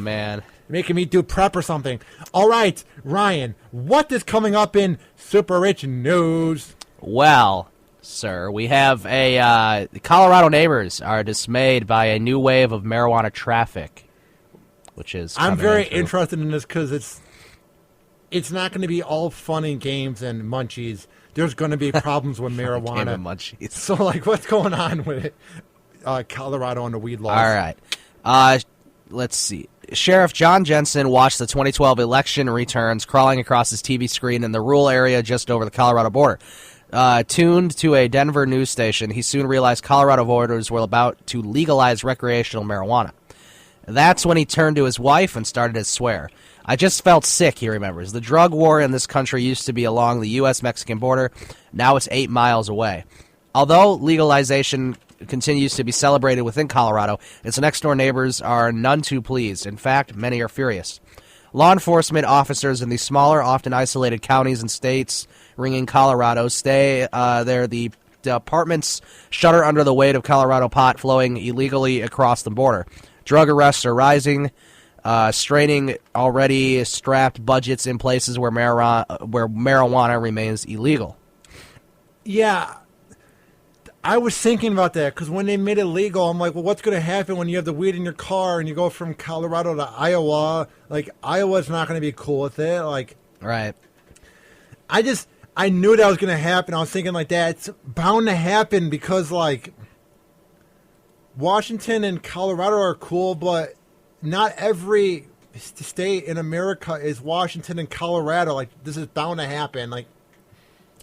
man. You're making me do prep or something. All right, Ryan, what is coming up in Super Rich News? Well, sir, we have the Colorado neighbors are dismayed by a new wave of marijuana traffic, which is I'm very interested in this because it's not going to be all fun and games and munchies. There's going to be problems with marijuana. Game of munchies. So, like, what's going on with it? Colorado and the weed laws. All right. Let's see. Sheriff John Jensen watched the 2012 election returns crawling across his TV screen in the rural area just over the Colorado border. Tuned to a Denver news station, he soon realized Colorado voters were about to legalize recreational marijuana. That's when he turned to his wife and started to swear. I just felt sick, he remembers. The drug war in this country used to be along the U.S.-Mexican border. Now it's 8 miles away. Although legalization continues to be celebrated within Colorado, its next-door neighbors are none too pleased. In fact, many are furious. Law enforcement officers in the smaller, often isolated counties and states ringing Colorado stay there. The departments shudder under the weight of Colorado pot flowing illegally across the border. Drug arrests are rising, straining already strapped budgets in places where marijuana remains illegal. Yeah, I was thinking about that because when they made it legal, I'm like, well, what's going to happen when you have the weed in your car and you go from Colorado to Iowa? Like, Iowa's not going to be cool with it. Like, right. I knew that was going to happen. I was thinking like that. It's bound to happen because, like, Washington and Colorado are cool, but not every state in America is Washington and Colorado. Like, this is bound to happen. Like,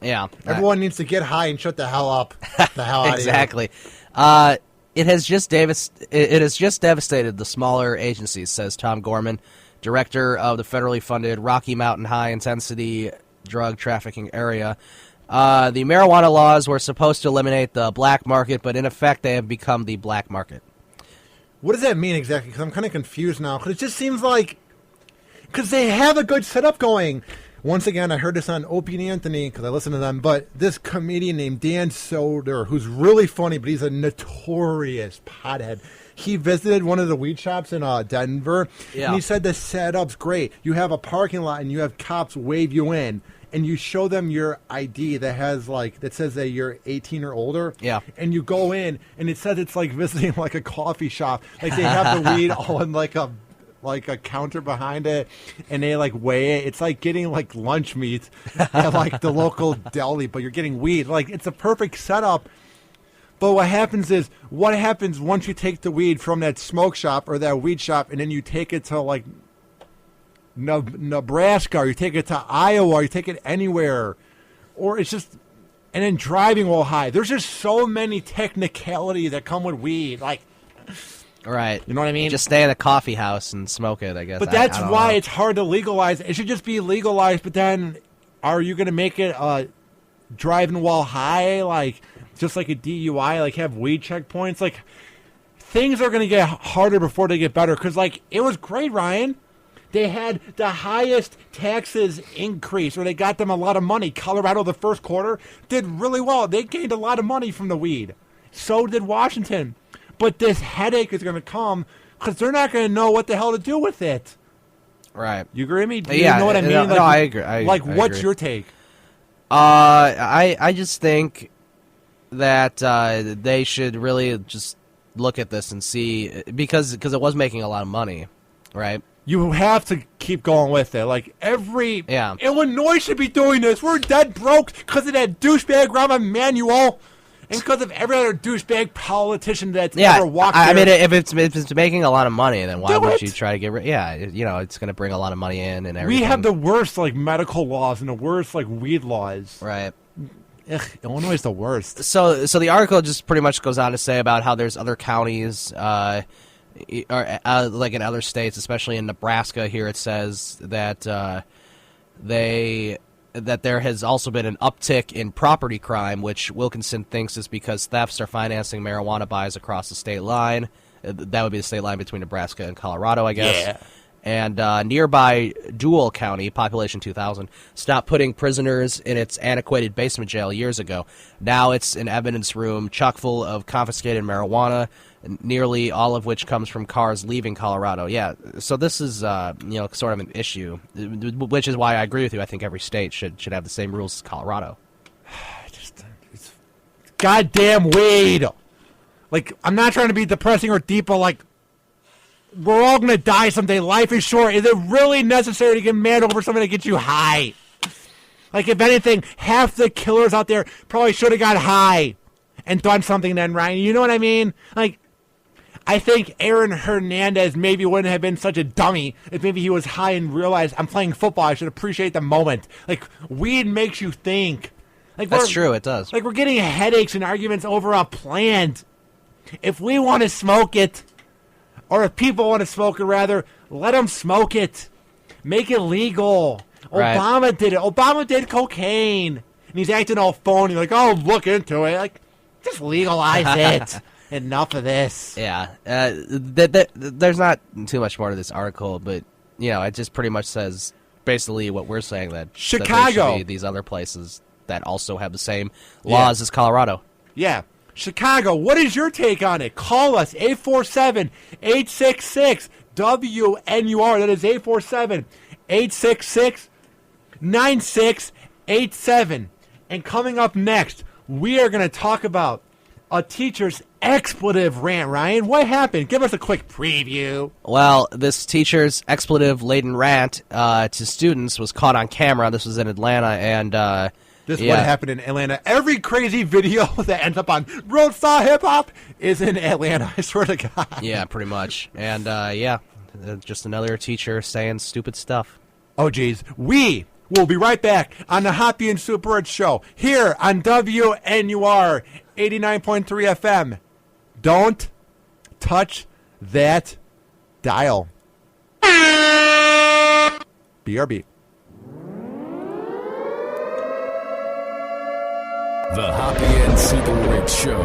yeah, everyone needs to get high and shut the hell up. The hell out exactly. It has just devastated the smaller agencies, says Tom Gorman, director of the federally funded Rocky Mountain High Intensity Drug Trafficking Area. The marijuana laws were supposed to eliminate the black market, but in effect they have become the black market. What does that mean exactly? Because I'm kind of confused now. Because it just seems like... Because they have a good setup going. Once again, I heard this on Opie and Anthony because I listen to them, but this comedian named Dan Soder, who's really funny, but he's a notorious pothead. He visited one of the weed shops in Denver, and he said the setup's great. You have a parking lot, and you have cops wave you in, and you show them your ID that has that says that you're 18 or older. Yeah. And you go in, and it says it's like visiting like a coffee shop. Like they have the weed all in like a counter behind it, and they weigh it. It's like getting lunch meat at the local deli, but you're getting weed. It's a perfect setup. But what happens once you take the weed from that smoke shop or that weed shop, and then you take it to Nebraska, or you take it to Iowa, or you take it anywhere, or it's just, and then driving while high. There's just so many technicalities that come with weed, Right. You know what I mean? Just stay in a coffee house and smoke it, I guess. But that's why it's hard to legalize. It should just be legalized, but then are you going to make it driving while high, just like a DUI, have weed checkpoints? Things are going to get harder before they get better, because, it was great, Ryan. They had the highest taxes increase, or they got them a lot of money. Colorado, the first quarter, did really well. They gained a lot of money from the weed. So did Washington. But this headache is going to come because they're not going to know what the hell to do with it. Right. You agree with me? Do you know what I mean? No, I agree. What's your take? I just think that they should really just look at this and see, because it was making a lot of money, right? You have to keep going with it. Illinois should be doing this. We're dead broke because of that douchebag Rahm Emanuel. And because of every other douchebag politician that's ever walked there. I mean, if it's making a lot of money, then why would you try to get rid? Yeah, it's going to bring a lot of money in and everything. We have the worst medical laws and the worst weed laws. Right. Ugh, Illinois is the worst. So the article just pretty much goes on to say about how there's other counties, or in other states, especially in Nebraska. Here it says that that there has also been an uptick in property crime, which Wilkinson thinks is because thefts are financing marijuana buys across the state line. That would be the state line between Nebraska and Colorado, I guess. Yeah. And nearby Dual County, population 2,000, stopped putting prisoners in its antiquated basement jail years ago. Now it's an evidence room chock full of confiscated marijuana. nearly all of which comes from cars leaving Colorado. Yeah, so this is sort of an issue, which is why I agree with you. I think every state should have the same rules as Colorado. It's goddamn weed. Like, I'm not trying to be depressing or deep, but like, we're all gonna die someday. Life is short. Is it really necessary to get mad over something that gets you high? Like, if anything, half the killers out there probably should have got high and done something then, Ryan. You know what I mean? Like, I think Aaron Hernandez maybe wouldn't have been such a dummy if maybe he was high and realized, I'm playing football, I should appreciate the moment. Like, weed makes you think. Like, that's true, it does. Like, we're getting headaches and arguments over a plant. If we want to smoke it, or if people want to smoke it, rather, let them smoke it. Make it legal. Right. Obama did it. Obama did cocaine. And he's acting all phony, like, oh, look into it. Like, just legalize it. Enough of this. Yeah. There's not too much more to this article, but, it just pretty much says basically what we're saying, that Chicago. That there should be these other places that also have the same laws as Colorado. Yeah. Chicago, what is your take on it? Call us, 847-866-WNUR. That is 847-866-9687. And coming up next, we are going to talk about a teacher's expletive rant. Ryan, what happened? Give us a quick preview. Well, this teacher's expletive-laden rant to students was caught on camera. This was in Atlanta, and this is what happened in Atlanta. Every crazy video that ends up on Roadstar Hip Hop is in Atlanta, I swear to God. Yeah, pretty much. And, just another teacher saying stupid stuff. Oh, geez. We will be right back on the Hoppe and SuperRICH show here on WNUR 89.3 FM. Don't touch that dial. BRB. The Hoppe and SuperRICH show.